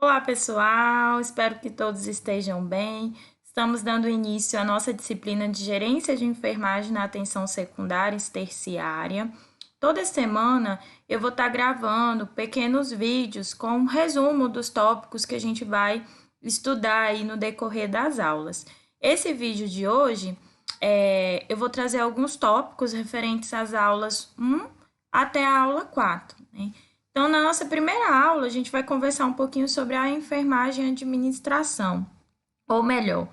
Olá, pessoal! Espero que todos estejam bem. Estamos dando início à nossa disciplina de Gerência de Enfermagem na Atenção Secundária e Terciária. Toda semana eu vou estar gravando pequenos vídeos com um resumo dos tópicos que a gente vai estudar aí no decorrer das aulas. Esse vídeo de hoje, eu vou trazer alguns tópicos referentes às aulas 1 até a aula 4, né? Então, na nossa primeira aula, a gente vai conversar um pouquinho sobre a enfermagem e administração, ou melhor,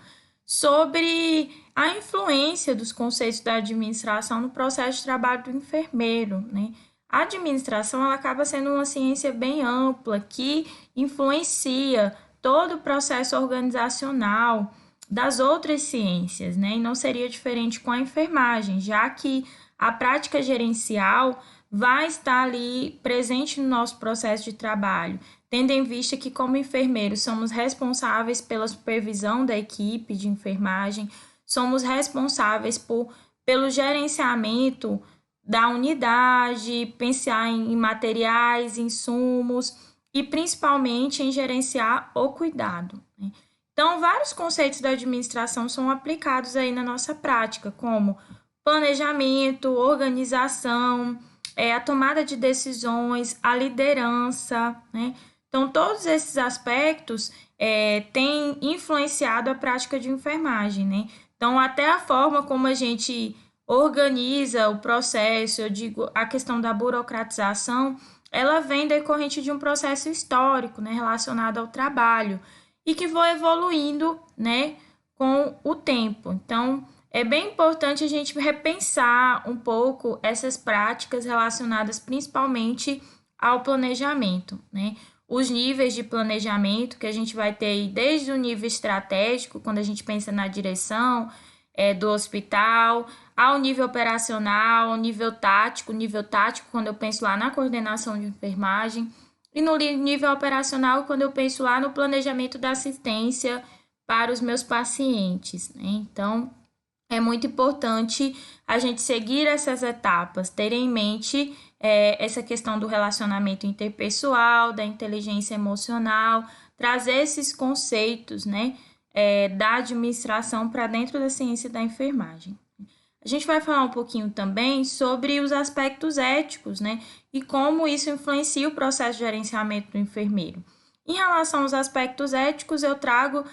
sobre a influência dos conceitos da administração no processo de trabalho do enfermeiro, né? A administração, ela acaba sendo uma ciência bem ampla que influencia todo o processo organizacional das outras ciências, né? E não seria diferente com a enfermagem, já que a prática gerencial vai estar ali presente no nosso processo de trabalho, tendo em vista que, como enfermeiros, somos responsáveis pela supervisão da equipe de enfermagem, somos responsáveis pelo gerenciamento da unidade, pensar em materiais, insumos e principalmente em gerenciar o cuidado, né? Então, vários conceitos da administração são aplicados aí na nossa prática, como planejamento, organização, a tomada de decisões, a liderança, né? Então, todos esses aspectos têm influenciado a prática de enfermagem, né? Então, até a forma como a gente organiza o processo, eu digo, a questão da burocratização, ela vem decorrente de um processo histórico, né, relacionado ao trabalho, e que foi evoluindo, né, com o tempo. Então, é bem importante a gente repensar um pouco essas práticas relacionadas principalmente ao planejamento, né? Os níveis de planejamento que a gente vai ter aí, desde o nível estratégico, quando a gente pensa na direção do hospital, ao nível operacional, ao nível tático, quando eu penso lá na coordenação de enfermagem, e no nível operacional, quando eu penso lá no planejamento da assistência para os meus pacientes, né? Então, é muito importante a gente seguir essas etapas, ter em mente essa questão do relacionamento interpessoal, da inteligência emocional, trazer esses conceitos, né, da administração para dentro da ciência da enfermagem. A gente vai falar um pouquinho também sobre os aspectos éticos, né, e como isso influencia o processo de gerenciamento do enfermeiro. Em relação aos aspectos éticos, eu trago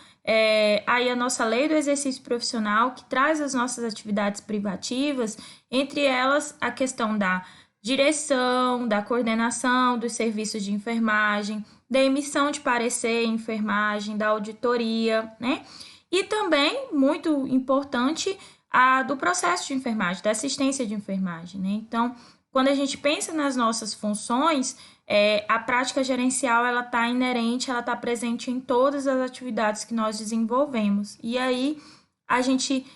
aí a nossa lei do exercício profissional, que traz as nossas atividades privativas, entre elas a questão da direção, da coordenação dos serviços de enfermagem, da emissão de parecer em enfermagem, da auditoria, né? E também, muito importante, a do processo de enfermagem, da assistência de enfermagem, né? Então, quando a gente pensa nas nossas funções, a prática gerencial, ela está inerente, ela está presente em todas as atividades que nós desenvolvemos. E aí, a gente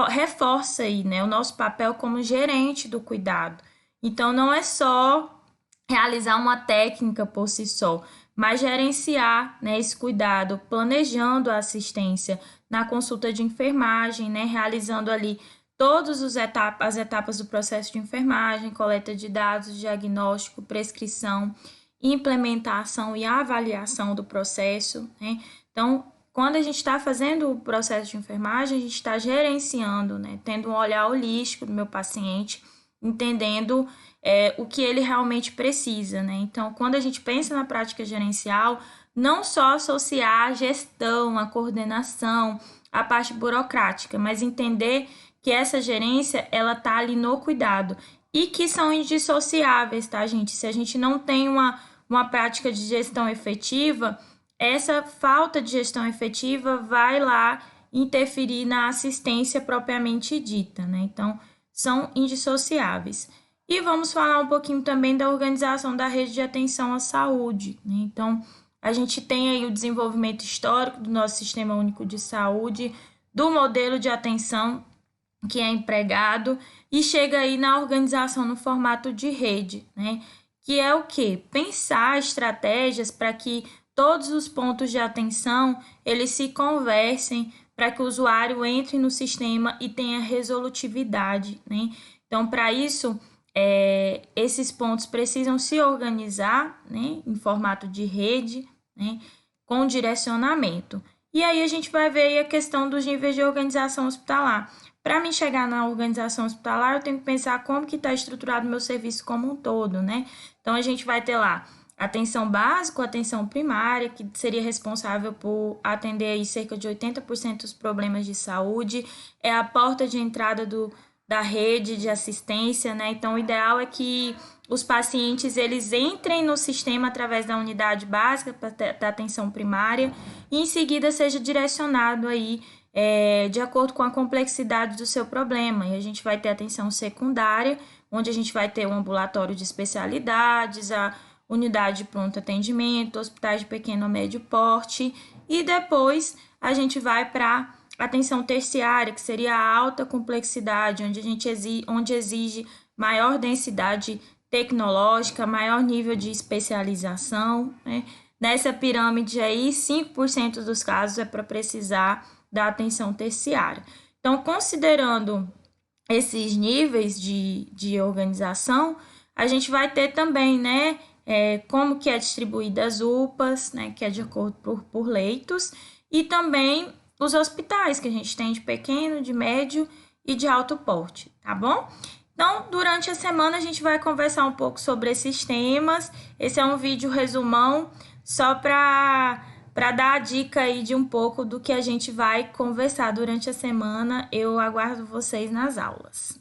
reforça aí, né, o nosso papel como gerente do cuidado. Então, não é só realizar uma técnica por si só, mas gerenciar, né, esse cuidado, planejando a assistência na consulta de enfermagem, né, realizando ali todas as etapas do processo de enfermagem, coleta de dados, diagnóstico, prescrição, implementação e avaliação do processo, né? Então, quando a gente está fazendo o processo de enfermagem, a gente está gerenciando, né? Tendo um olhar holístico do meu paciente, entendendo o que ele realmente precisa, né? Então, quando a gente pensa na prática gerencial, não só associar a gestão, a coordenação, a parte burocrática, mas entender que essa gerência, ela tá ali no cuidado e que são indissociáveis, tá, gente? Se a gente não tem uma prática de gestão efetiva, essa falta de gestão efetiva vai lá interferir na assistência propriamente dita, né? Então, são indissociáveis. E vamos falar um pouquinho também da organização da rede de atenção à saúde, né? Então, a gente tem aí o desenvolvimento histórico do nosso Sistema Único de Saúde, do modelo de atenção que é empregado, e chega aí na organização no formato de rede, né? Que é o quê? Pensar estratégias para que todos os pontos de atenção, eles se conversem, para que o usuário entre no sistema e tenha resolutividade, né? Então, para isso, esses pontos precisam se organizar, né, em formato de rede, né? com direcionamento. E aí a gente vai ver aí a questão dos níveis de organização hospitalar. Para mim chegar na organização hospitalar, eu tenho que pensar como que está estruturado o meu serviço como um todo, né? Então, a gente vai ter lá atenção básica, atenção primária, que seria responsável por atender aí cerca de 80% dos problemas de saúde, é a porta de entrada da rede de assistência, né? Então, o ideal é que os pacientes eles entrem no sistema através da unidade básica da atenção primária e em seguida seja direcionado aí de acordo com a complexidade do seu problema. E a gente vai ter atenção secundária, onde a gente vai ter o ambulatório de especialidades, a unidade de pronto atendimento, hospitais de pequeno ou médio porte, e depois a gente vai para atenção terciária, que seria a alta complexidade, onde exige maior densidade tecnológica, maior nível de especialização, né? Nessa pirâmide aí, 5% dos casos é para precisar da atenção terciária. Então, considerando esses níveis de organização, a gente vai ter também, né, como que é distribuída as UPAs, né, que é de acordo por leitos, e também os hospitais que a gente tem de pequeno, de médio e de alto porte, tá bom? Então, durante a semana a gente vai conversar um pouco sobre esses temas. Esse é um vídeo resumão só para dar a dica aí de um pouco do que a gente vai conversar durante a semana. Eu aguardo vocês nas aulas.